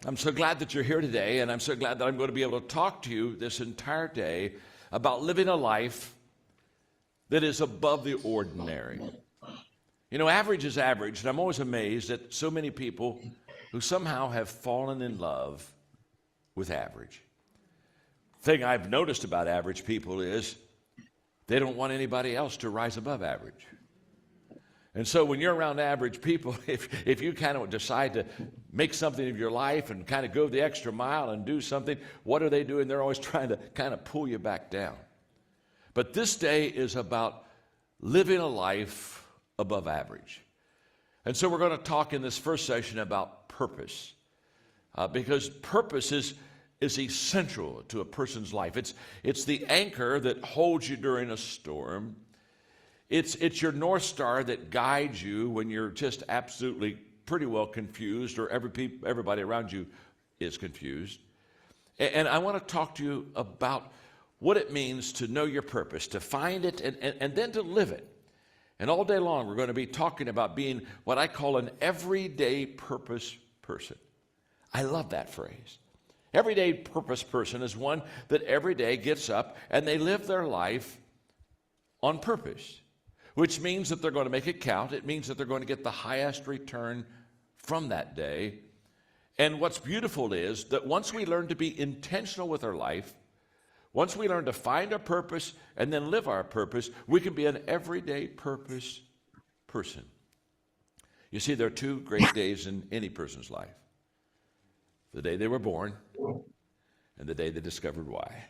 I'm so glad that you're here today, and I'm so glad that I'm going to be able to talk to you this entire day about living a life that is above the ordinary. You know, average is average, and I'm always amazed at so many people who somehow have fallen in love with average. The thing I've noticed about average people is they don't want anybody else to rise above average. And so when you're around average people, if you kind of decide to make something of your life and kind of go the extra mile and do something, what are they doing? They're always trying to kind of pull you back down. But this day is about living a life above average. And so we're going to talk in this first session about purpose, because purpose is essential to a person's life. It's the anchor that holds you during a storm. It's your North Star that guides you when you're just absolutely pretty well confused, or everybody around you is confused. And I want to talk to you about what it means to know your purpose, to find it, and then to live it. And all day long, we're going to be talking about being what I call an everyday purpose person. I love that phrase. Everyday purpose person is one that every day gets up and they live their life on purpose, which means that they're going to make it count. It means that they're going to get the highest return from that day. And what's beautiful is that once we learn to be intentional with our life, once we learn to find our purpose and then live our purpose, we can be an everyday purpose person. You see, there are two great days in any person's life: the day they were born and the day they discovered why.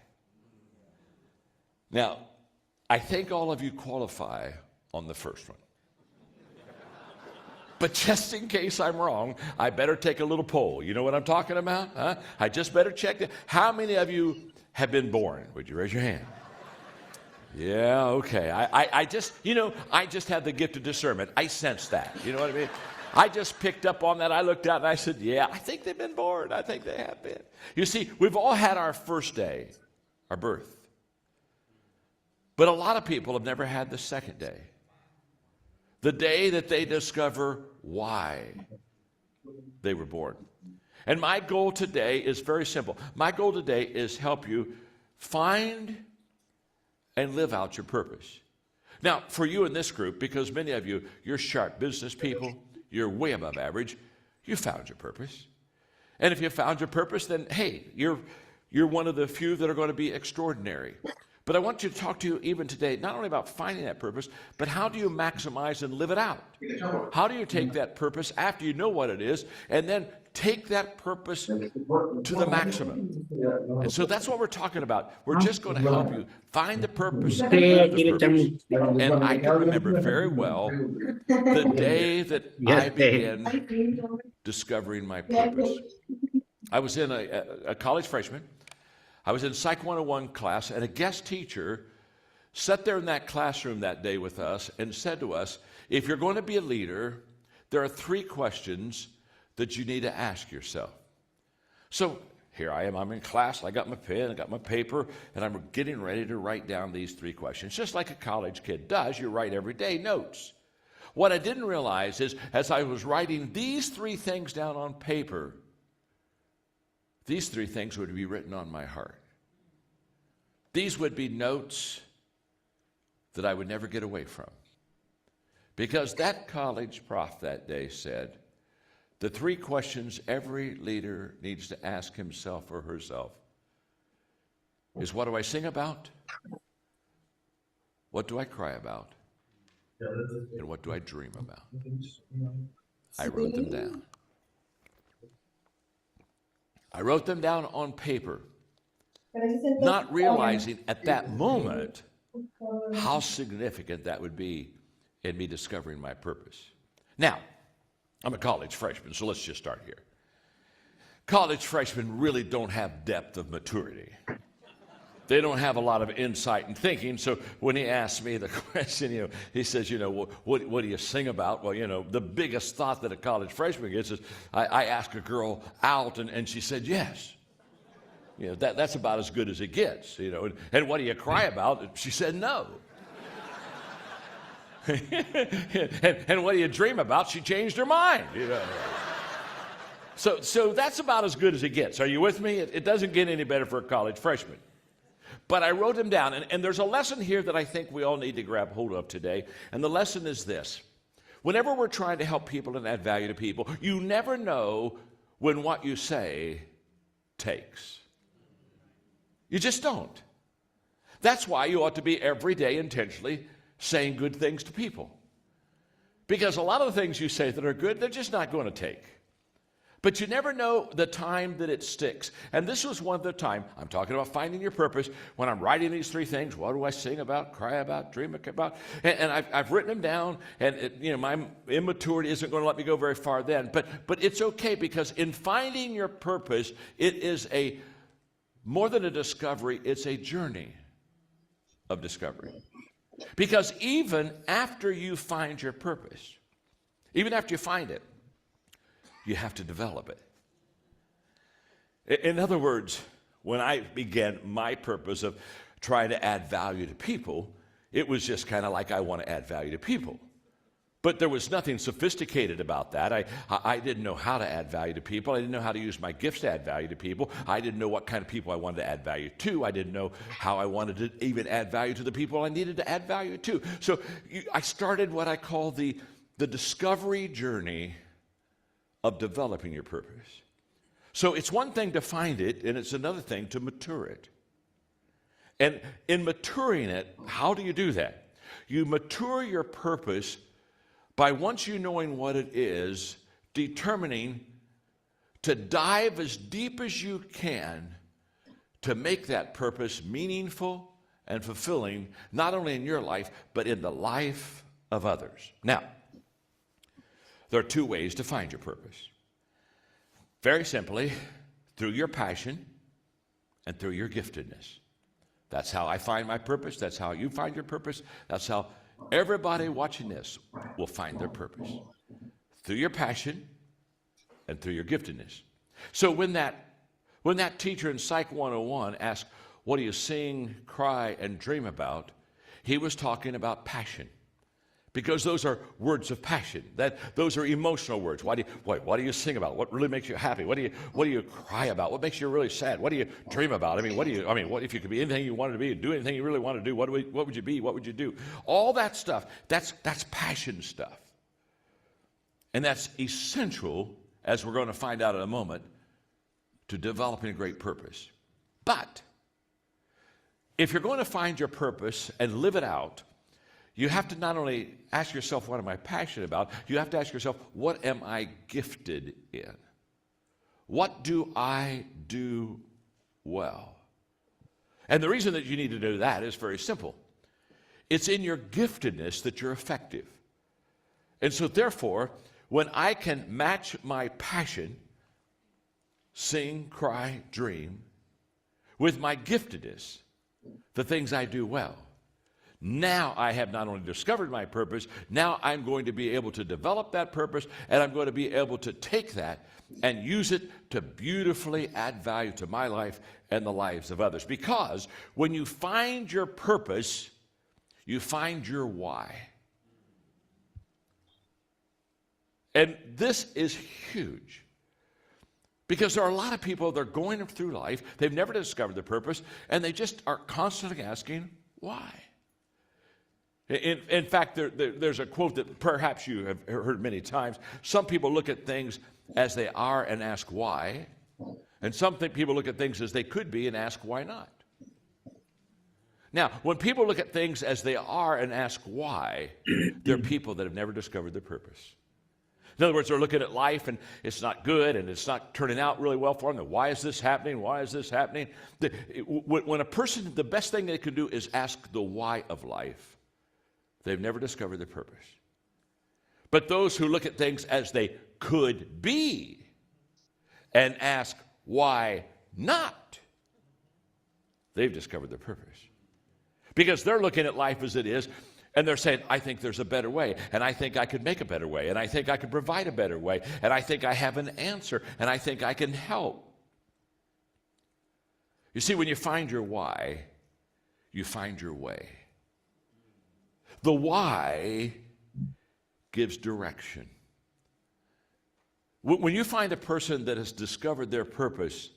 Now, I think all of you qualify on the first one. But just in case I'm wrong, I better take a little poll. You know what I'm talking about? Huh? I just better check it. How many of you have been born? Would you raise your hand? Yeah, okay. I just had the gift of discernment. I sensed that. You know what I mean? I just picked up on that. I looked out and I said, yeah, I think they've been born. I think they have been. You see, we've all had our first day, our birth. But a lot of people have never had the second day, the day that they discover why they were born. And my goal today is very simple. My goal today is help you find and live out your purpose. Now, for you in this group, because many of you, you're sharp business people, you're way above average, you found your purpose. And if you found your purpose, then hey, you're one of the few that are going to be extraordinary. But I want you to talk to you even today, not only about finding that purpose, but how do you maximize and live it out? How do you take that purpose after you know what it is, and then take that purpose to the maximum? And so that's what we're talking about. We're just going to help you find the purpose and live the purpose. And I can remember very well the day that I began discovering my purpose. I was in a college freshman. I was in Psych 101 class, and a guest teacher sat there in that classroom that day with us and said to us, if you're going to be a leader, there are 3 questions that you need to ask yourself. So here I am, I'm in class, I got my pen, I got my paper, and I'm getting ready to write down these 3 questions. Just like a college kid does, you write every day notes. What I didn't realize is, as I was writing these 3 things down on paper, these 3 things would be written on my heart. These would be notes that I would never get away from. Because that college prof that day said, the 3 questions every leader needs to ask himself or herself is, what do I sing about? What do I cry about? And what do I dream about? I wrote them down. I wrote them down on paper, not realizing at that moment how significant that would be in me discovering my purpose. Now, I'm a college freshman, so let's just start here. College freshmen really don't have depth of maturity. They don't have a lot of insight and thinking, so when he asked me the question, he says, what do you sing about? Well, the biggest thought that a college freshman gets is, I asked a girl out, and she said yes. That's about as good as it gets, and what do you cry about? She said no. and what do you dream about? She changed her mind, So that's about as good as it gets. Are you with me? It doesn't get any better for a college freshman. But I wrote them down, and there's a lesson here that I think we all need to grab hold of today, and the lesson is this. Whenever we're trying to help people and add value to people, you never know when what you say takes. You just don't. That's why you ought to be every day intentionally saying good things to people. Because a lot of the things you say that are good, they're just not going to take. But you never know the time that it sticks. And this was one of the time, I'm talking about finding your purpose, when I'm writing these three things. What do I sing about, cry about, dream about? And I've written them down, and my immaturity isn't going to let me go very far then. But it's okay, because in finding your purpose, it is more than a discovery, it's a journey of discovery. Because even after you find your purpose, even after you find it, you have to develop it. In other words, when I began my purpose of trying to add value to people, it was just kind of like I want to add value to people. But there was nothing sophisticated about that. I didn't know how to add value to people. I didn't know how to use my gifts to add value to people. I didn't know what kind of people I wanted to add value to. I didn't know how I wanted to even add value to the people I needed to add value to. So I started what I call the discovery journey of developing your purpose. So it's one thing to find it, and it's another thing to mature it. And in maturing it, how do you do that? You mature your purpose by, once you knowing what it is, determining to dive as deep as you can to make that purpose meaningful and fulfilling, not only in your life, but in the life of others. Now, there are two ways to find your purpose. Very simply, through your passion and through your giftedness. That's how I find my purpose. That's how you find your purpose. That's how everybody watching this will find their purpose. Through your passion and through your giftedness. So when that teacher in Psych 101 asked, what do you sing, cry, and dream about? He was talking about passion. Because those are words of passion. Those are emotional words. What do you sing about? What really makes you happy? What do you cry about? What makes you really sad? What do you dream about? What if you could be anything you wanted to be and do anything you really want to do? What would you be? What would you do? All that stuff. That's passion stuff. And that's essential, as we're going to find out in a moment, to developing a great purpose. But if you're going to find your purpose and live it out, you have to not only ask yourself, what am I passionate about? You have to ask yourself, what am I gifted in? What do I do well? And the reason that you need to do that is very simple. It's in your giftedness that you're effective. And so therefore, when I can match my passion, sing, cry, dream, with my giftedness, the things I do well, now I have not only discovered my purpose, now I'm going to be able to develop that purpose, and I'm going to be able to take that and use it to beautifully add value to my life and the lives of others. Because when you find your purpose, you find your why. And this is huge. Because there are a lot of people, they're going through life, they've never discovered their purpose, and they just are constantly asking, why? In fact, there's a quote that perhaps you have heard many times. Some people look at things as they are and ask why, and some people look at things as they could be and ask why not. Now, when people look at things as they are and ask why, they're people that have never discovered their purpose. In other words, they're looking at life and it's not good and it's not turning out really well for them. Why is this happening? Why is this happening? When a person, the best thing they can do is ask the why of life. They've never discovered their purpose. But those who look at things as they could be and ask why not, they've discovered their purpose. Because they're looking at life as it is, and they're saying, I think there's a better way, and I think I could make a better way, and I think I could provide a better way, and I think I have an answer, and I think I can help. You see, when you find your why, you find your way. The why gives direction. When you find a person that has discovered their purpose,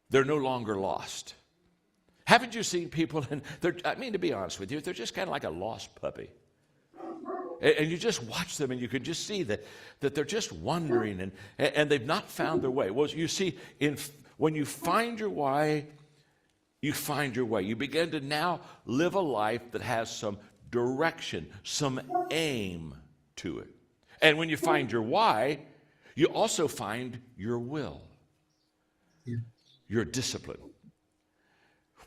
they're no longer lost. Haven't you seen people, and I mean, to be honest with you, they're just kind of like a lost puppy. And you just watch them, and you can just see that they're just wandering, and they've not found their way. Well, you see, when you find your why, you find your way. You begin to now live a life that has some direction, some aim to it. And when you find your why, you also find your will, your discipline.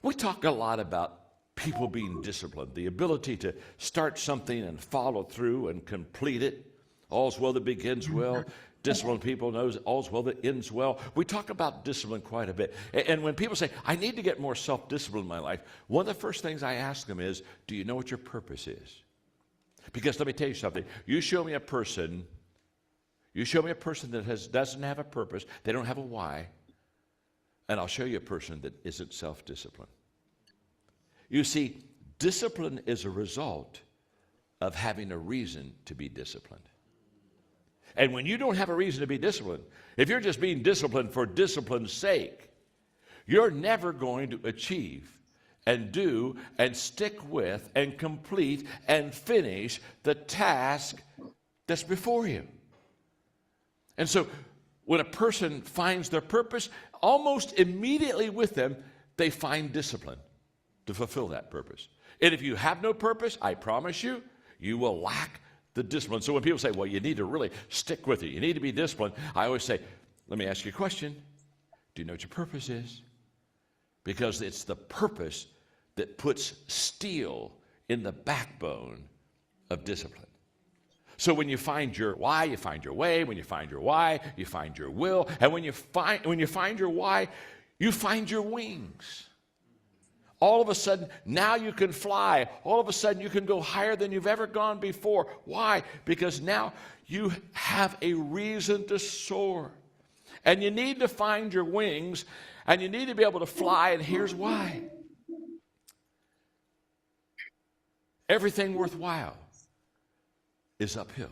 We talk a lot about people being disciplined, the ability to start something and follow through and complete it. All's well that begins well. Disciplined people knows all's well that ends well. We talk about discipline quite a bit. And when people say, I need to get more self-discipline in my life, one of the first things I ask them is, do you know what your purpose is? Because let me tell you something. You show me a person that doesn't have a purpose, they don't have a why, and I'll show you a person that isn't self-disciplined. You see, discipline is a result of having a reason to be disciplined. And when you don't have a reason to be disciplined, if you're just being disciplined for discipline's sake, you're never going to achieve and do and stick with and complete and finish the task that's before you. And so when a person finds their purpose, almost immediately with them, they find discipline to fulfill that purpose. And if you have no purpose, I promise you, you will lack the discipline. So when people say, well, you need to really stick with it, you need to be disciplined, I always say, let me ask you a question. Do you know what your purpose is? Because it's the purpose that puts steel in the backbone of discipline. So when you find your why, you find your way. When you find your why, you find your will. And when you find your why, you find your wings. All of a sudden, now you can fly. All of a sudden, you can go higher than you've ever gone before. Why? Because now you have a reason to soar. And you need to find your wings, and you need to be able to fly, and here's why. Everything worthwhile is uphill.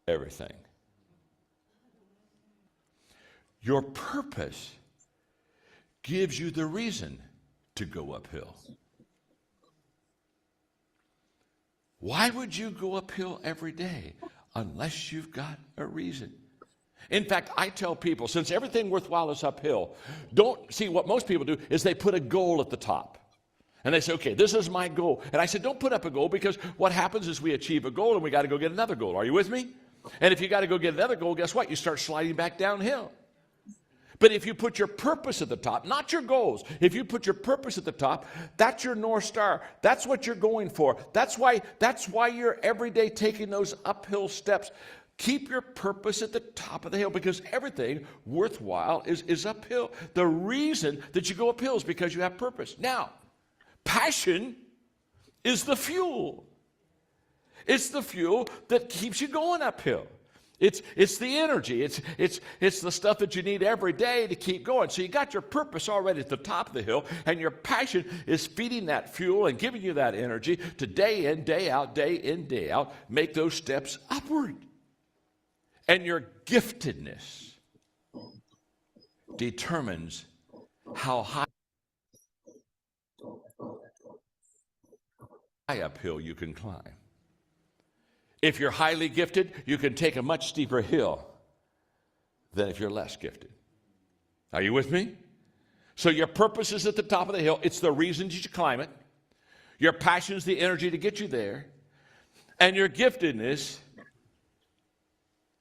Everything. Your purpose gives you the reason to go uphill. Why would you go uphill every day unless you've got a reason? In fact, I tell people, since everything worthwhile is uphill, don't see what most people do is they put a goal at the top. And they say, okay, this is my goal. And I said, don't put up a goal, because what happens is we achieve a goal and we got to go get another goal. Are you with me? And if you got to go get another goal, guess what? You start sliding back downhill. But if you put your purpose at the top, not your goals, if you put your purpose at the top, that's your North Star. That's what you're going for. That's why you're every day taking those uphill steps. Keep your purpose at the top of the hill, because everything worthwhile is uphill. The reason that you go uphill is because you have purpose. Now, passion is the fuel. It's the fuel that keeps you going uphill. It's the energy. It's the stuff that you need every day to keep going. So you got your purpose already at the top of the hill, and your passion is feeding that fuel and giving you that energy to day in, day out, make those steps upward. And your giftedness determines how high uphill you can climb. If you're highly gifted, you can take a much steeper hill than if you're less gifted. Are you with me? So your purpose is at the top of the hill. It's the reason you climb it. Your passion is the energy to get you there. And your giftedness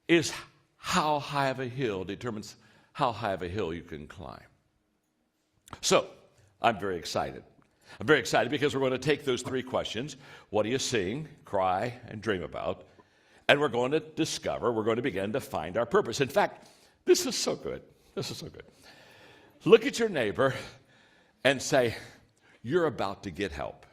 is how high of a hill determines how high of a hill you can climb. So I'm very excited. I'm very excited because we're going to take those three questions. What do you sing, cry, and dream about? And we're going to begin to find our purpose. In fact, this is so good. This is so good. Look at your neighbor and say, you're about to get help.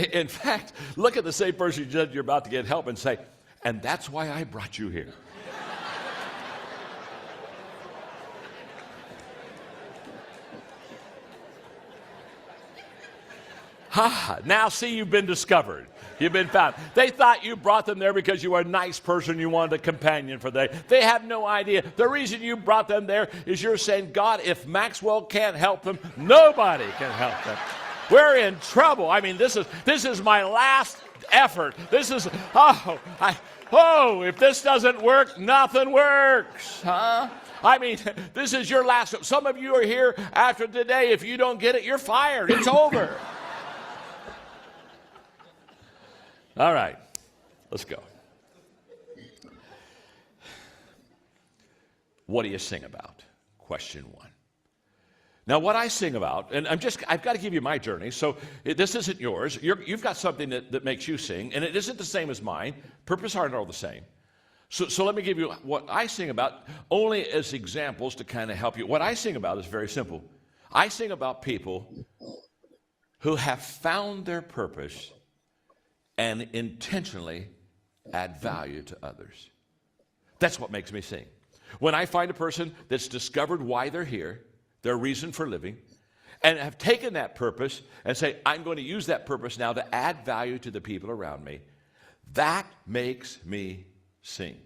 In fact, look at the same person you're about to get help and say, and that's why I brought you here. Now see, you've been discovered. You've been found. They thought you brought them there because you were a nice person. You wanted a companion for them. They have no idea. The reason you brought them there is you're saying, God, if Maxwell can't help them, nobody can help them. We're in trouble. I mean, this is my last effort. This is, if this doesn't work, nothing works. I mean, this is your last. Some of you are here after today. If you don't get it, you're fired. It's over. All right, let's go. What do you sing about? Question one. Now, what I sing about, and I've got to give you my journey, so this isn't yours. You've got something that makes you sing, and it isn't the same as mine. Purpose, heart, and all the same. So let me give you what I sing about, only as examples to kind of help you. What I sing about is very simple. I sing about people who have found their purpose and intentionally add value to others. That's what makes me sing. When I find a person that's discovered why they're here, their reason for living, and have taken that purpose and say, I'm going to use that purpose now to add value to the people around me, that makes me sing.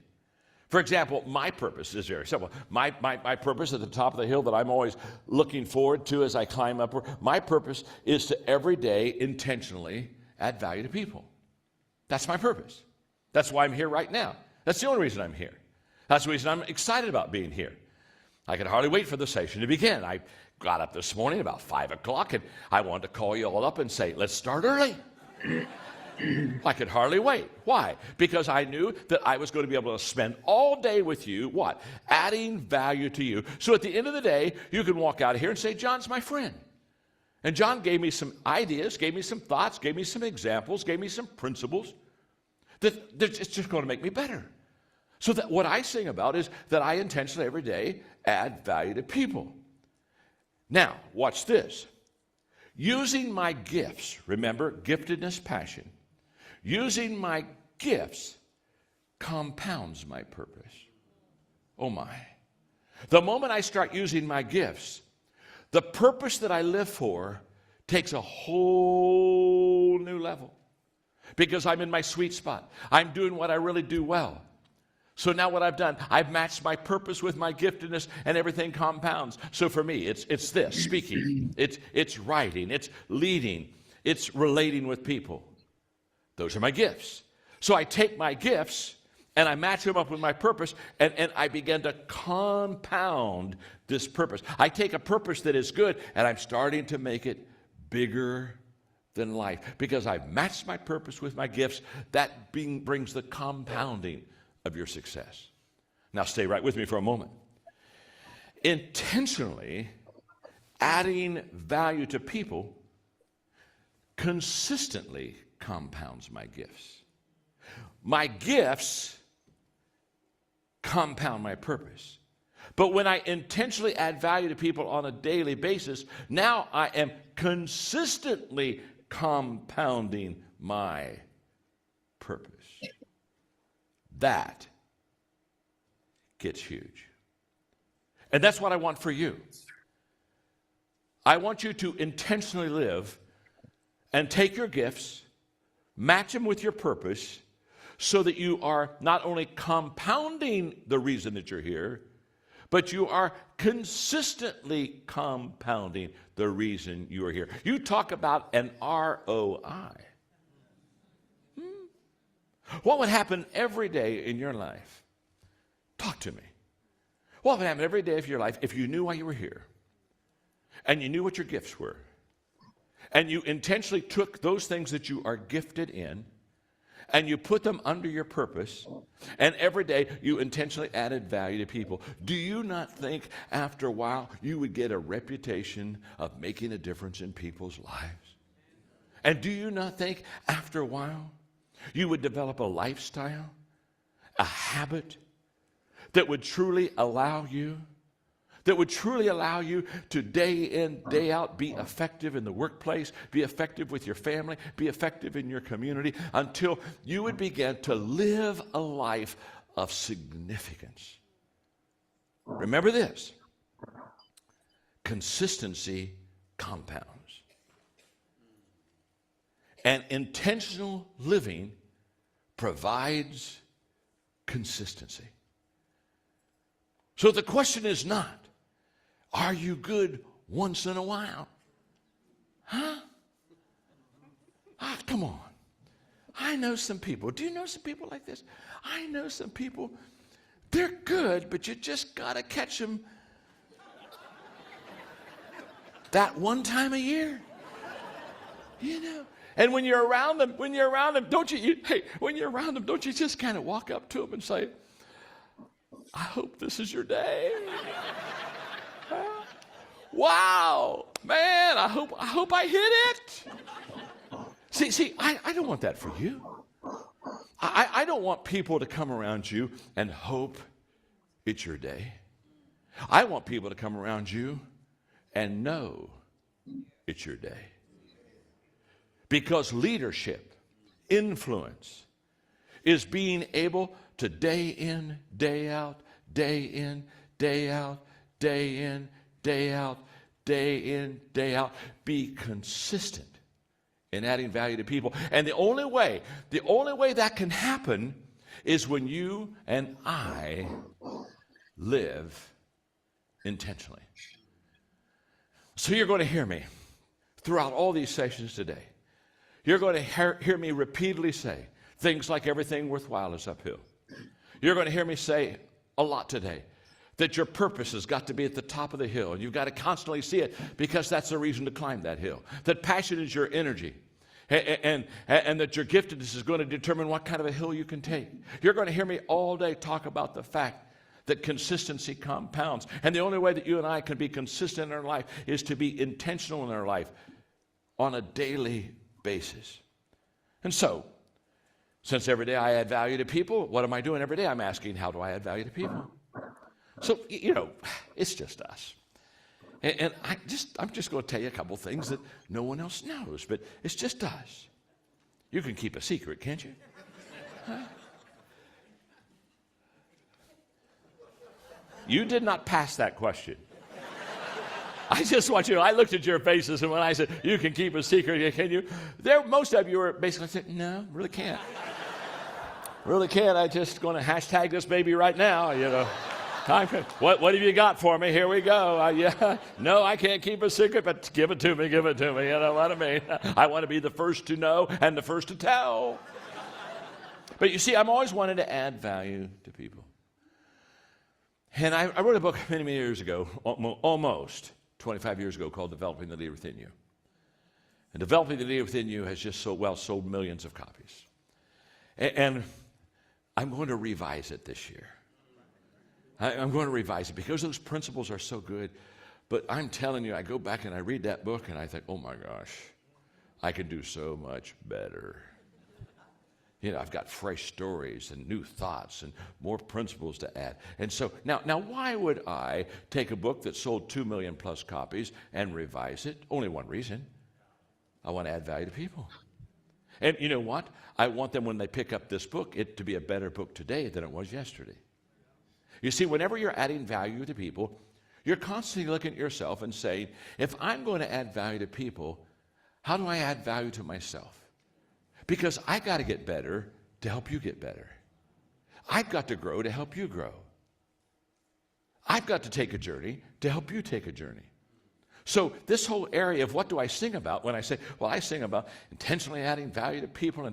For example, my purpose is very simple. My purpose at the top of the hill that I'm always looking forward to as I climb upward, my purpose is to every day intentionally add value to people. That's my purpose. That's why I'm here right now. That's the only reason I'm here. That's the reason I'm excited about being here. I could hardly wait for the session to begin. I got up this morning about 5 o'clock, and I wanted to call you all up and say, let's start early. I could hardly wait. Why? Because I knew that I was going to be able to spend all day with you, what? Adding value to you. So at the end of the day, you can walk out of here and say, John's my friend. And John gave me some ideas, gave me some thoughts, gave me some examples, gave me some principles that it's just going to make me better. So that what I sing about is that I intentionally every day add value to people. Now, watch this. Using my gifts, remember, giftedness, passion. Using my gifts compounds my purpose. Oh my. The moment I start using my gifts, the purpose that I live for takes a whole new level because I'm in my sweet spot. I'm doing what I really do well. So now what I've done, I've matched my purpose with my giftedness, and everything compounds. So for me, it's this, speaking, it's writing, it's leading, it's relating with people. Those are my gifts. So I take my gifts and I match them up with my purpose, and I begin to compound this purpose. I take a purpose that is good, and I'm starting to make it bigger than life. Because I've matched my purpose with my gifts, that brings the compounding of your success. Now stay right with me for a moment. Intentionally adding value to people consistently compounds my gifts. My gifts compound my purpose. But when I intentionally add value to people on a daily basis, now I am consistently compounding my purpose. That gets huge. And that's what I want for you. I want you to intentionally live and take your gifts, match them with your purpose, so that you are not only compounding the reason that you're here, but you are consistently compounding the reason you are here. You talk about an ROI. What would happen every day in your life? Talk to me. What would happen every day of your life if you knew why you were here, and you knew what your gifts were, and you intentionally took those things that you are gifted in, and you put them under your purpose, and every day you intentionally added value to people? Do you not think after a while you would get a reputation of making a difference in people's lives? And do you not think after a while you would develop a lifestyle, a habit that would truly allow you that would truly allow you to day in, day out be effective in the workplace, be effective with your family, be effective in your community, until you would begin to live a life of significance. Remember this: consistency compounds. And intentional living provides consistency. So the question is not, are you good once in a while? Huh? Ah, come on. I know some people. Do you know some people like this? I know some people, they're good, but you just got to catch them that one time a year. You know? And when you're around them, when you're around them, don't you just kind of walk up to them and say, I hope this is your day. Wow, man, I hope I hit it. See, I don't want that for you. I don't want people to come around you and hope it's your day. I want people to come around you and know it's your day. Because leadership, influence, is being able to day in, day out, day in, day out, day in, day out, day in, day out, be consistent in adding value to people. And the only way that can happen is when you and I live intentionally. So you're going to hear me throughout all these sessions today. You're going to hear me repeatedly say things like everything worthwhile is uphill. You're going to hear me say a lot today that your purpose has got to be at the top of the hill, and you've got to constantly see it because that's the reason to climb that hill. That passion is your energy, and that your giftedness is going to determine what kind of a hill you can take. You're going to hear me all day talk about the fact that consistency compounds, and the only way that you and I can be consistent in our life is to be intentional in our life on a daily basis. And so, since every day I add value to people, what am I doing every day? I'm asking, how do I add value to people? So, it's just us. And I'm just going to tell you a couple things that no one else knows, but it's just us. You can keep a secret, can't you? Huh? You did not pass that question. I just want you to, I looked at your faces, and when I said, you can keep a secret, can you? Most of you were basically saying, no, really can't. Really can't. I'm just going to hashtag this baby right now, What have you got for me? Here we go. Yeah. No, I can't keep a secret, but give it to me. You know what I mean? I want to be the first to know and the first to tell. But you see, I'm always wanting to add value to people. And I wrote a book many years ago, almost 25 years ago, called Developing the Leader Within You. And Developing the Leader Within You has just sold millions of copies. And I'm going to revise it this year. I'm going to revise it because those principles are so good. But I'm telling you, I go back and I read that book and I think, oh my gosh, I could do so much better. I've got fresh stories and new thoughts and more principles to add. And so now why would I take a book that sold 2 million plus copies and revise it? Only one reason. I want to add value to people. And you know what? I want them, when they pick up this book, it to be a better book today than it was yesterday. You see, whenever you're adding value to people, you're constantly looking at yourself and saying, if I'm going to add value to people, how do I add value to myself? Because I got to get better to help you get better. I've got to grow to help you grow. I've got to take a journey to help you take a journey. So this whole area of what do I sing about when I say, well, I sing about intentionally adding value to people.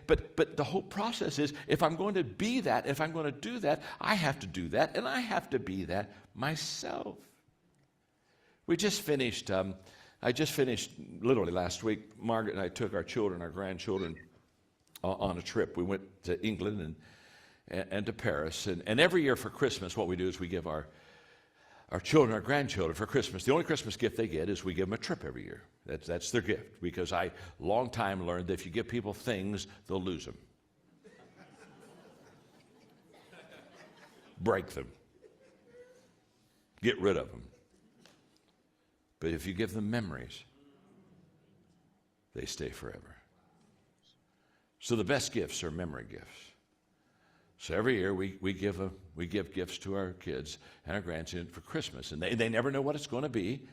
But the whole process is, if I'm going to be that, if I'm going to do that, I have to do that, and I have to be that myself. I just finished literally last week. Margaret and I took our grandchildren, on a trip. We went to England and to Paris. And every year for Christmas, what we do is we give our children, our grandchildren, for Christmas. The only Christmas gift they get is we give them a trip every year. That's their gift. Because I, long time, learned that if you give people things, they'll lose them. Break them. get rid of them. But if you give them memories, they stay forever. So the best gifts are memory gifts. So every year we give gifts to our kids and our grandchildren for Christmas, and they never know what it's going to be.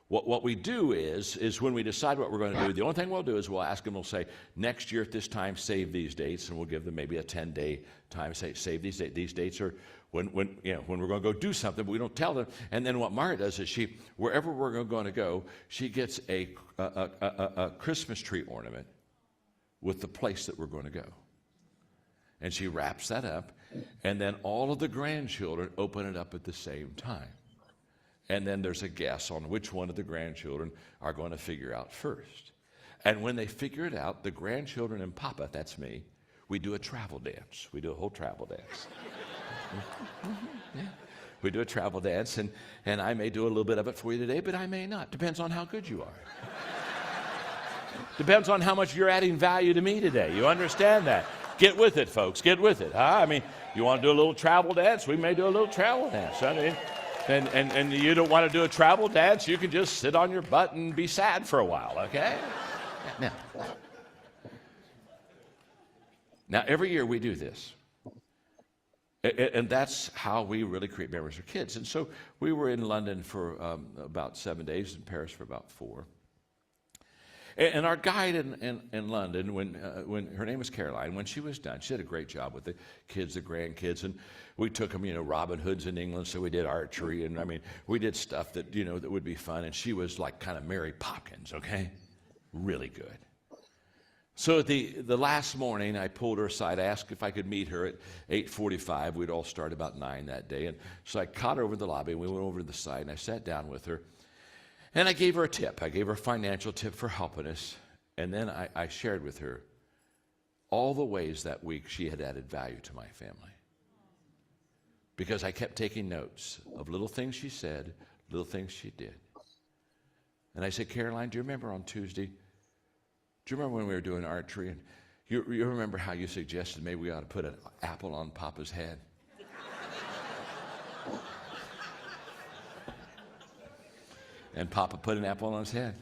What we do is when we decide what we're going to do, the only thing we'll do is we'll ask them, we'll say, next year at this time, save these dates, and we'll give them maybe a 10-day time, say, save these dates. These dates are when we're going to go do something, but we don't tell them. And then what Mara does is wherever we're going to go, she gets a Christmas tree ornament with the place that we're going to go. And she wraps that up, and then all of the grandchildren open it up at the same time. And then there's a guess on which one of the grandchildren are going to figure out first. And when they figure it out, the grandchildren and Papa, that's me, we do a travel dance. We do a whole travel dance. Yeah. We do a travel dance, and I may do a little bit of it for you today, but I may not. Depends on how good you are. Depends on how much you're adding value to me today. You understand that? Get with it, folks. Get with it. Huh? I mean, you want to do a little travel dance? We may do a little travel dance. I mean, and you don't want to do a travel dance, you can just sit on your butt and be sad for a while, okay? Now every year we do this. And that's how we really create memories for kids. And so we were in London for about 7 days, in Paris for about 4. And our guide in London, when her name was Caroline, when she was done, she did a great job with the kids, the grandkids, and we took them, Robin Hood's in England, so we did archery, and I mean, we did stuff that, that would be fun, and she was like kind of Mary Poppins, okay? Really good. So the last morning, I pulled her aside, asked if I could meet her at 8:45. We'd all start about 9 that day, and so I caught her over the lobby, and we went over to the side, and I sat down with her. And I gave her a tip. I gave her a financial tip for helping us. And then I shared with her all the ways that week she had added value to my family. Because I kept taking notes of little things she said, little things she did. And I said, Caroline, do you remember on Tuesday? Do you remember when we were doing archery? And you remember how you suggested maybe we ought to put an apple on Papa's head? And Papa put an apple on his head.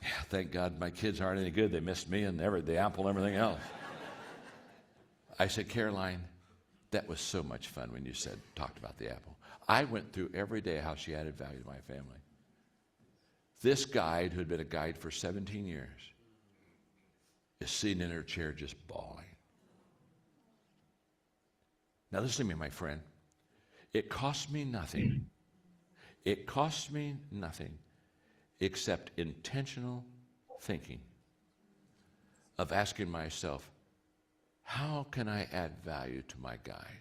Yeah, thank God my kids aren't any good. They missed me and the apple and everything else. I said, Caroline, that was so much fun when you talked about the apple. I went through every day how she added value to my family. This guide, who had been a guide for 17 years, is sitting in her chair just bawling. Now listen to me, my friend. It cost me nothing. It costs me nothing except intentional thinking of asking myself, how can I add value to my guide?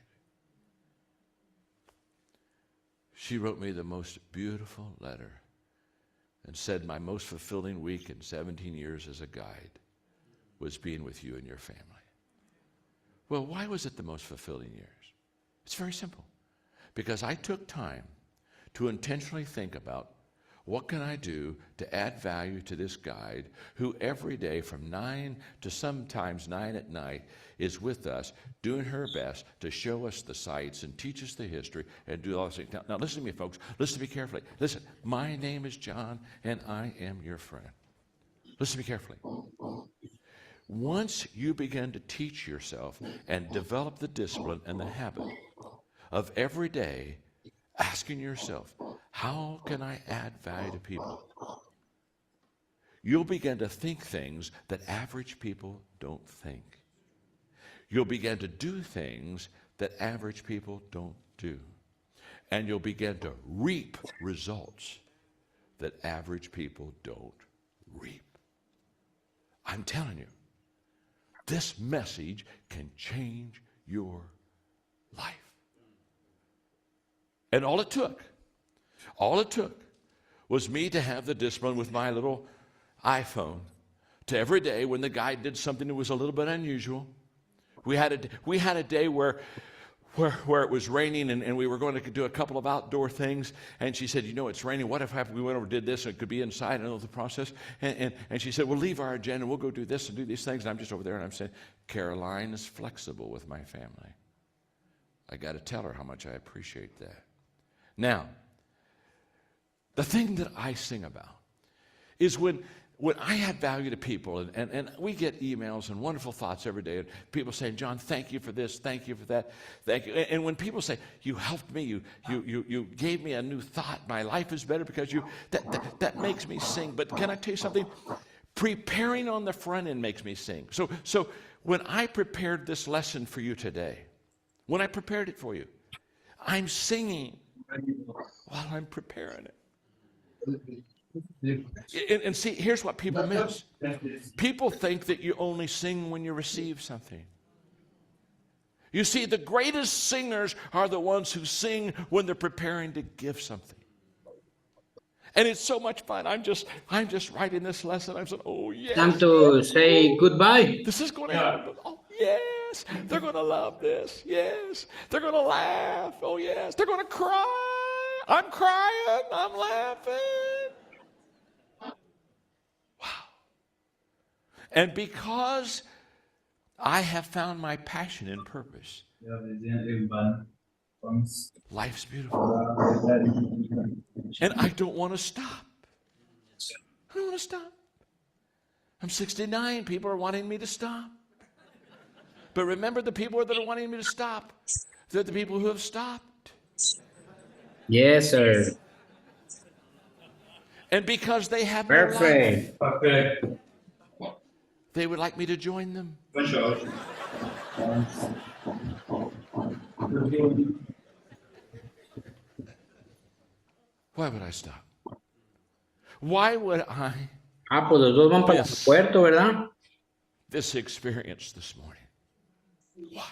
She wrote me the most beautiful letter and said, my most fulfilling week in 17 years as a guide was being with you and your family. Well, why was it the most fulfilling years? It's very simple. Because I took time to intentionally think about what can I do to add value to this guide who every day from 9 to sometimes 9 at night is with us, doing her best to show us the sights and teach us the history and do all those things. Now listen to me, folks. Listen to me carefully. Listen, my name is John, and I am your friend. Listen to me carefully. Once you begin to teach yourself and develop the discipline and the habit of every day asking yourself, how can I add value to people? You'll begin to think things that average people don't think. You'll begin to do things that average people don't do. And you'll begin to reap results that average people don't reap. I'm telling you, this message can change your life. And all it took was me to have the discipline with my little iPhone to every day when the guy did something that was a little bit unusual. We had a day where it was raining and we were going to do a couple of outdoor things, and she said, it's raining. What if we went over and did this and it could be inside and know the process? And she said, we'll leave our agenda and we'll go do this and do these things. And I'm just over there and I'm saying, Caroline is flexible with my family. I got to tell her how much I appreciate that. Now, the thing that I sing about is when I add value to people, and we get emails and wonderful thoughts every day, and people saying, John, thank you for this, thank you for that, thank you. And when people say, you helped me, you gave me a new thought, my life is better because you, that makes me sing. But can I tell you something? Preparing on the front end makes me sing. So when I prepared this lesson for you today, when I prepared it for you, I'm singing while I'm preparing it. And see, here's what people miss. People think that you only sing when you receive something. You see, the greatest singers are the ones who sing when they're preparing to give something. And it's so much fun. I'm just writing this lesson. I'm saying, oh, yes. Time to say goodbye. This is going to happen. Oh, yes. They're going to love this. Yes. They're going to laugh. Oh, yes. They're going to cry. I'm crying. I'm laughing. And because I have found my passion and purpose, life's beautiful. And I don't want to stop. I don't want to stop. I'm 69. People are wanting me to stop. But remember, the people that are wanting me to stop, they're the people who have stopped. Yes, sir. And because they have no life, they would like me to join them. Why would I stop? Why would I pues los dos van para el puerto, ¿verdad? This experience this morning? Why?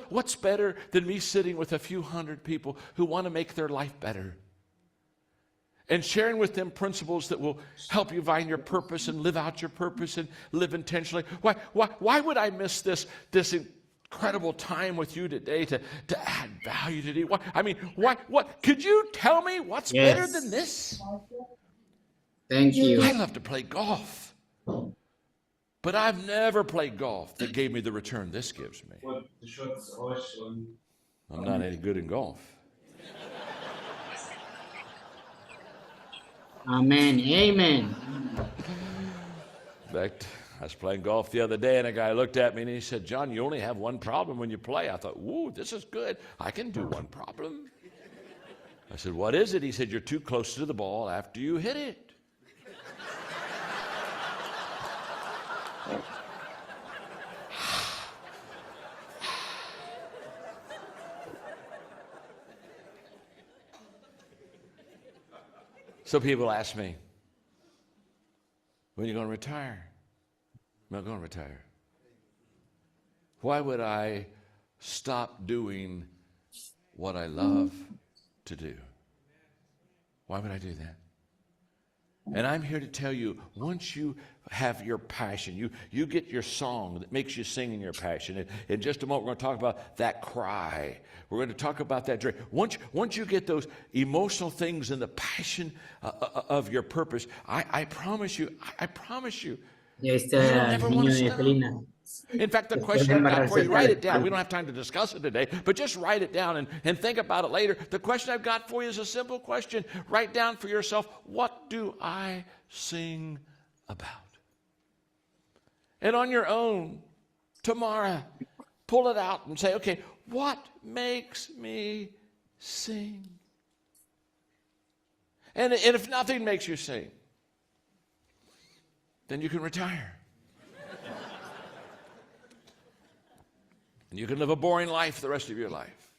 What's better than me sitting with a few hundred people who want to make their life better? And sharing with them principles that will help you find your purpose and live out your purpose and live intentionally. Why would I miss this incredible time with you today to add value to you? What could you tell me what's better than this? Thank you. I love to play golf, but I've never played golf that gave me the return this gives me. I'm not any good in golf. Amen. Amen. In fact, I was playing golf the other day, and a guy looked at me and he said, John, you only have one problem when you play. I thought, whoa, this is good. I can do one problem. I said, what is it? He said, you're too close to the ball after you hit it. So people ask me, when are you going to retire? I'm not going to retire. Why would I stop doing what I love to do? Why would I do that? And I'm here to tell you, once you have your passion, you get your song that makes you sing in your passion. And in just a moment, we're going to talk about that cry. We're going to talk about that joy. Once you get those emotional things and the passion of your purpose, I promise you, Ya está el niño de Celina. in fact, the question I've got for you, write it down. We don't have time to discuss it today, but just write it down and think about it later. The question I've got for you is a simple question. Write down for yourself, what do I sing about? And on your own, tomorrow, pull it out and say, okay, what makes me sing? And if nothing makes you sing, then you can retire. And you can live a boring life the rest of your life.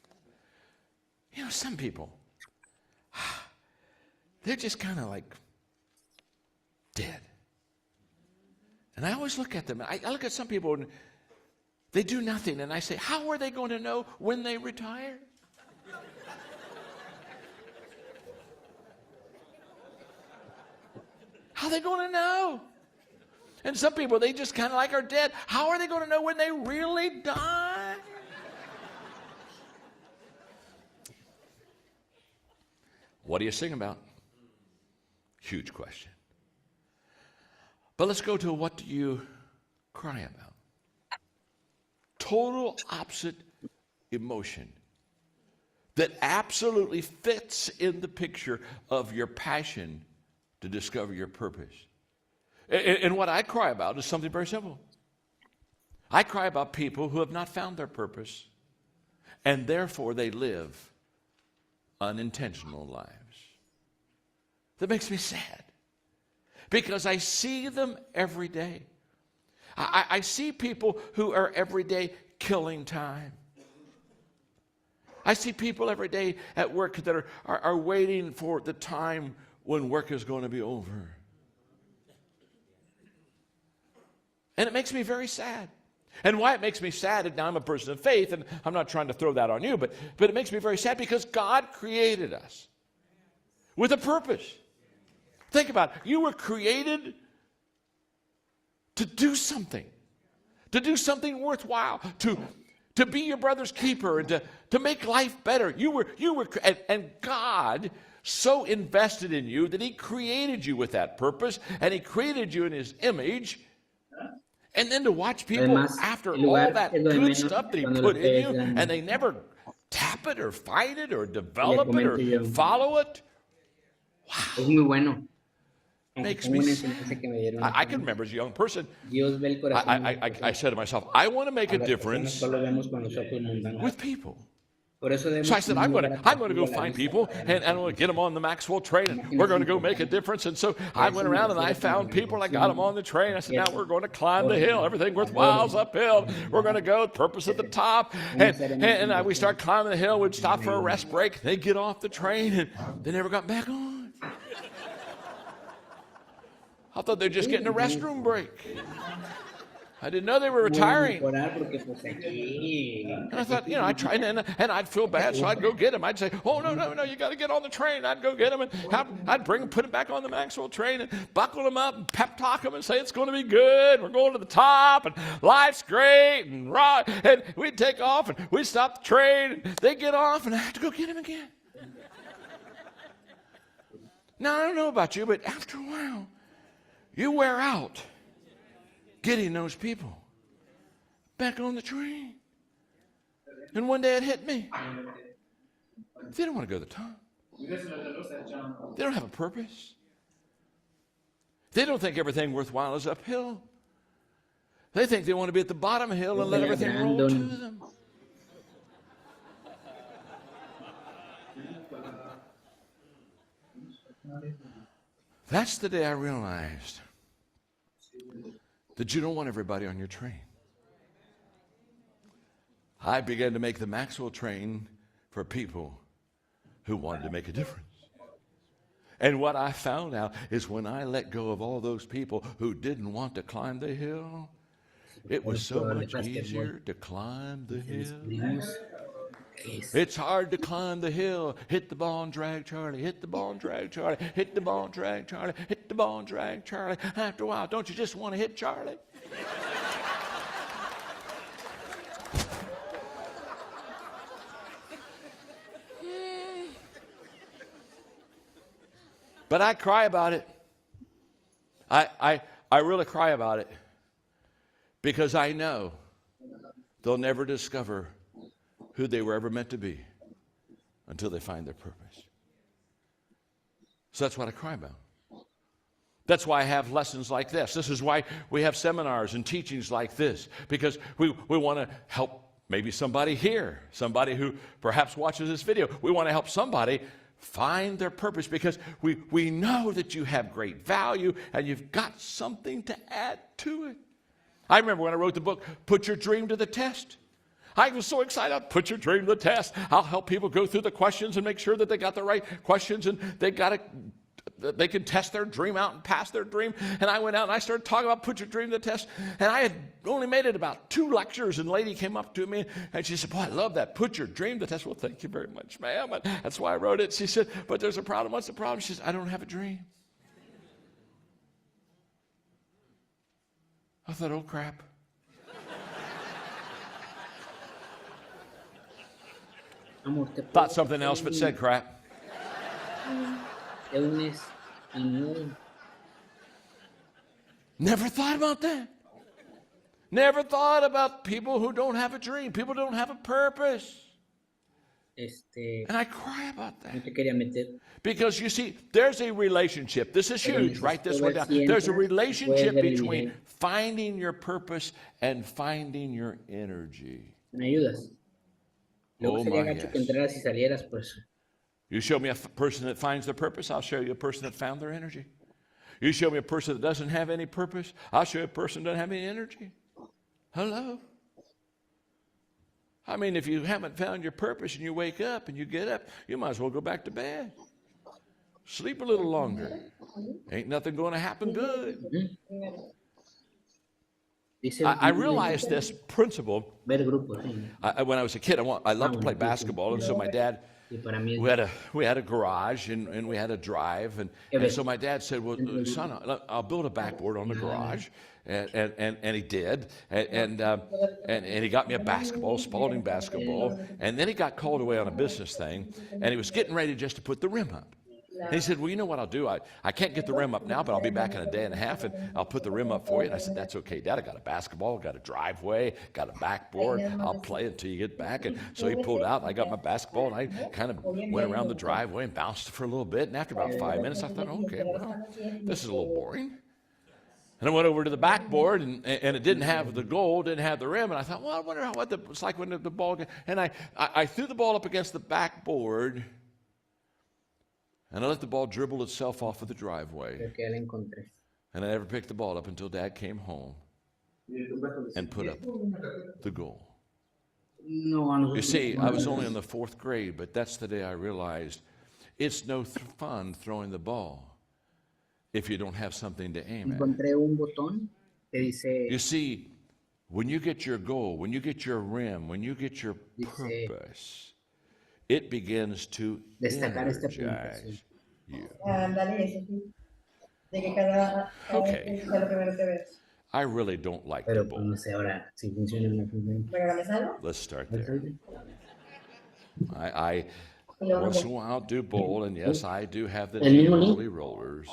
You know, some people, they're just kind of like dead. And I always look at them. I look at some people and they do nothing. And I say, how are they going to know when they retire? How are they going to know? And some people, they just kind of like are dead. How are they going to know when they really die? What do you sing about? Huge question. But let's go to what do you cry about? Total opposite emotion. that absolutely fits in the picture of your passion to discover your purpose. And what I cry about is something very simple. I cry about people who have not found their purpose, and therefore they live unintentional lives. That makes me sad, because I see them every day. I see people who are every day killing time. I see people every day at work that are waiting for the time when work is going to be over. And it makes me very sad. And why it makes me sad, and now I'm a person of faith, and I'm not trying to throw that on you, but it makes me very sad because God created us with a purpose. Think about it. You were created to do something worthwhile, to be your brother's keeper, and to make life better. And God so invested in you that he created you with that purpose, and he created you in his image. And then to watch people, Además, after el all lugar that es lo de good menos stuff that he cuando put lo in que you, es grande. and they never tap it or fight it or develop it or comento yo. follow it. Es muy bueno. Aunque Makes tengo me una sad. enseñanza que me dieron. I can remember as a young person, Dios ve el corazón de las I personas. said to myself, I want to make a A las personas difference solo vemos con los ojos mundanos. with people. Por eso debemos So I said, tener I'm un going lugar to go atractivo a la find vista people, para and I'm going to get them on the Maxwell train, and we're going to go make a difference. And so I went around and I found people, and I got them on the train. I said, now we're going to climb the hill. Everything worthwhile is uphill. We're going to go, purpose at the top. And we start climbing the hill. We'd stop for a rest break. They get off the train, and they never got back on. I thought they were just getting a restroom break. I didn't know they were retiring. And I thought, I tried, and I'd feel bad, so I'd go get them. I'd say, oh, no, you got to get on the train. I'd go get them, and I'd bring them, put them back on the Maxwell train, and buckle them up, and pep talk them, and say, it's going to be good. We're going to the top, and life's great, and we'd take off, and we'd stop the train, and they'd get off, and I had to go get them again. Now, I don't know about you, but after a while, you wear out getting those people back on the train. And one day it hit me. They don't want to go to the top. They don't have a purpose. They don't think everything worthwhile is uphill. They think they want to be at the bottom of the hill and let everything roll to them. That's the day I realized that you don't want everybody on your train. I began to make the Maxwell train for people who wanted to make a difference. And what I found out is when I let go of all those people who didn't want to climb the hill, it was so much easier to climb the hill. It's hard to climb the hill. Hit the ball and drag Charlie. Hit the ball and drag Charlie. Hit the ball and drag Charlie. Hit the ball and drag Charlie. After a while, don't you just want to hit Charlie? But I cry about it. I really cry about it because I know they'll never discover who they were ever meant to be until they find their purpose. So that's what I cry about. That's why I have lessons like this. This is why we have seminars and teachings like this, because we want to help maybe somebody here, somebody who perhaps watches this video. We want to help somebody find their purpose because we know that you have great value and you've got something to add to it. I remember when I wrote the book, Put Your Dream to the Test. I was so excited. I'll put your dream to the test. I'll help people go through the questions and make sure that they got the right questions and they can test their dream out and pass their dream. And I went out and I started talking about put your dream to the test. And I had only made it about 2 lectures, and a lady came up to me and she said, boy, I love that. Put your dream to the test. Well, thank you very much, ma'am. And that's why I wrote it. She said, but there's a problem. What's the problem? She said, I don't have a dream. I thought, oh, crap. Thought something else, but said crap. Never thought about that. Never thought about people who don't have a dream. People don't have a purpose. And I cry about no that. te quería meter. Because you see, there's a relationship. This is Pero huge. Write this necesito one ver down. si There's a entras, relationship puedes ver el between video. finding your purpose and finding your energy. ¿Me ayudas? Luego Oh sería my, gacho que yes. entraras y salieras, pues. You show me a person that finds their purpose, I'll show you a person that found their energy. You show me a person that doesn't have any purpose, I'll show you a person that doesn't have any energy. Hello? I mean, if you haven't found your purpose and you wake up and you get up, you might as well go back to bed. Sleep a little longer. Ain't nothing going to happen good. Dice I realized this principle ver grupos. ¿Sí? when I was a kid. I loved to play basketball, and so my dad, Y para mí we had a garage and we had a drive, and so my dad said, "Well, son, I'll build a backboard on the garage," and he did, and he got me a basketball, Spalding basketball, and then he got called away on a business thing, and he was getting ready just to put the rim up. And he said, well, you know what I'll do? I can't get the rim up now, but I'll be back in a day and a half, and I'll put the rim up for you. And I said, that's okay, Dad. I got a basketball, got a driveway, got a backboard. I'll play until you get back. And so he pulled out, and I got my basketball, and I kind of went around the driveway and bounced for a little bit. And after about 5 minutes, I thought, okay, well, this is a little boring. And I went over to the backboard, and it didn't have the goal, didn't have the rim. And I thought, well, I wonder what it's like when the ball – and I threw the ball up against the backboard, and I let the ball dribble itself off of the driveway. creo que ya la encontré. And I never picked the ball up until Dad came home and put up the goal. No, You see, I was only in the 4th grade, but that's the day I realized it's no fun throwing the ball if you don't have something to aim at. encontré un botón que dice You see, when you get your goal, when you get your rim, when you get your purpose, it begins to destacar este punto. energize Sí. you. Ándale, eso sí. De que cada Okay. vez sea lo primero que ves. I really don't like the Pero pues no bowl. sé ahora si funciona o no funciona. ¿Regálame algo? Let's start there. I once in a while do bowl, and yes, I do have the El mismo rolly rollers.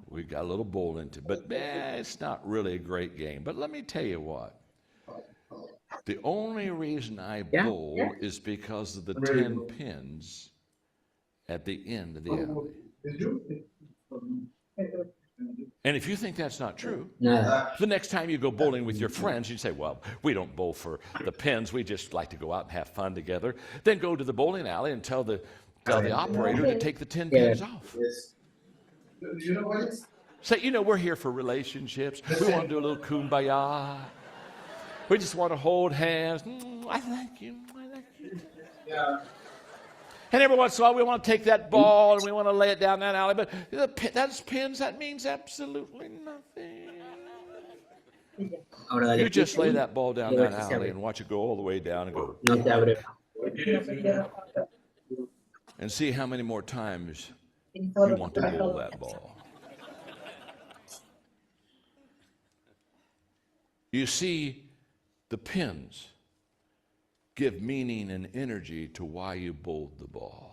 We got a little bowl into it, but it's not really a great game. But let me tell you what. The only reason I bowl is because of the 10 pins at the end of the alley. And if you think that's not true, Nada. the next time you go bowling with your friends, you say, well, we don't bowl for the pins. We just like to go out and have fun together. Then go to the bowling alley and tell the operator to take the 10 pins off. Say, you know, we're here for relationships. We want to do a little kumbaya. We just want to hold hands. I like you. I like you. Yeah. And every once in a while, we want to take that ball and we want to lay it down that alley. But that's pins. That means absolutely nothing. Ahora dale You clic just lay ahí that ball down y a ver that si se alley abre. and watch it go all the way down and go. No te abre. And see how many more times you You want to bowl that ball. You see, the pins give meaning and energy to why you bowled the ball.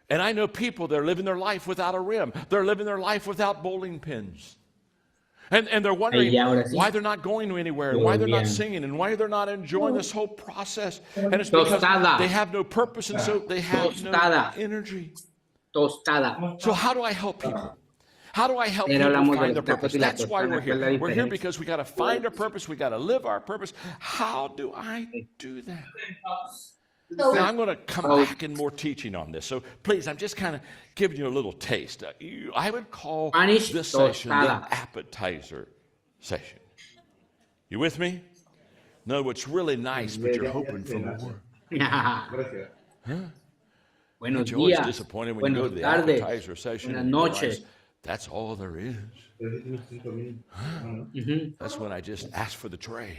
And I know people, they're living their life without a rim. They're living their life without bowling pins. And they're wondering Ahí, ahora sí. why they're not going anywhere, and Muy why they're not bien. singing, and why they're not enjoying this whole process. And it's because Tostada. they have no purpose, and so they have no Tostada. energy. Tostada. So how do I help people? How do I help Pero people hablamos find del their purpose? taco y la That's why tostada, we're ¿cuál es la here. We're here diferencia? because we got to find our purpose. We got to live our purpose. How do I do that? Now, I'm going to come back in more teaching on this. So please, I'm just kind of giving you a little taste. I would call Spanish this session the tostada. appetizer session. You with me? No, it's really nice, but you're hoping for more. Gracias. Buenos But you're always días. disappointed when you go to the Buenas tardes. appetizer session Buenas and you noches. realize that's all there is. Ujú. That's when I just ask for the tray.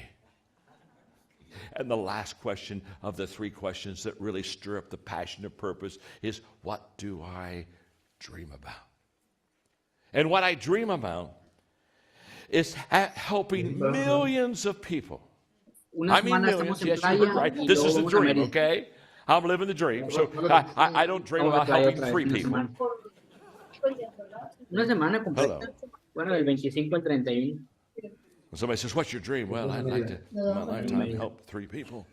And the last question of the 3 questions that really stir up the passion of purpose is, what do I dream about? And what I dream about is helping millions of people. Una I mean semana millions, estamos en yes, you heard playa right. y This is luego the vamos a dream, Mérida. okay? I'm living the dream. So I don't dream Vamos a about playa helping otra vez, 3 una people. semana. Una semana completa. Hello. Bueno, del 25 al 31. When somebody says, what's your dream? Well, I'd like to, in my lifetime, help 3 people.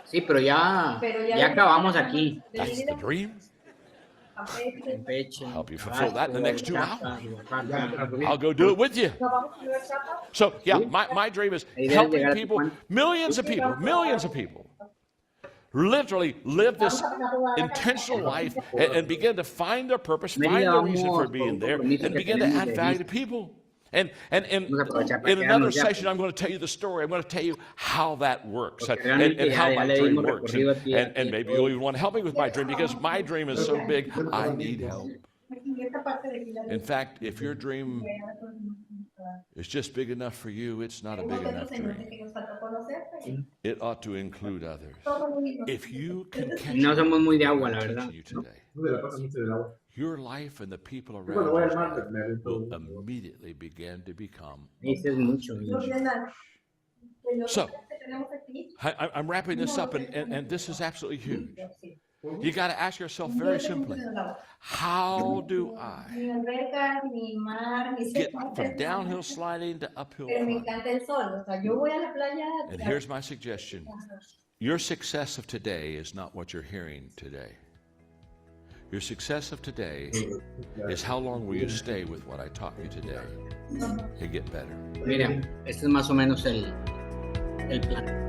Sí, pero ya acabamos aquí. That's the dream. Campeche, Help you fulfill that in the next 2 Oaxaca, hours. Oaxaca. I'll go do it with you. Nos vamos a una etapa. So, yeah, my dream is La idea es helping llegar a people, Tijuana. millions of people, literally live this intentional life and begin to find their purpose, find their reason for being there, and begin to add value to people. And in another session, I'm going to tell you the story. I'm going to tell you how that works and how my dream works. And maybe you'll even want to help me with my dream because my dream is so big, I need help. In fact, if your dream is just big enough for you, it's not a big enough dream. It ought to include others. If you can catch No somos muy de agua, la what I'm verdad. teaching you today, Me la paso mucho del agua. your life and the people Y cuando voy around al mar, you me will avento. immediately begin to become. Ese es mucho. So, I'm wrapping this up, and this is absolutely huge. You got to ask yourself very simply, how do I get from downhill sliding to uphill Pero me climbing? encanta el sol, o sea, yo voy a la playa. And here's my suggestion. Your success of today is not what you're hearing today. Your success of today is how long will you stay with what I taught you today and get better. Mira, este es más o menos el plan.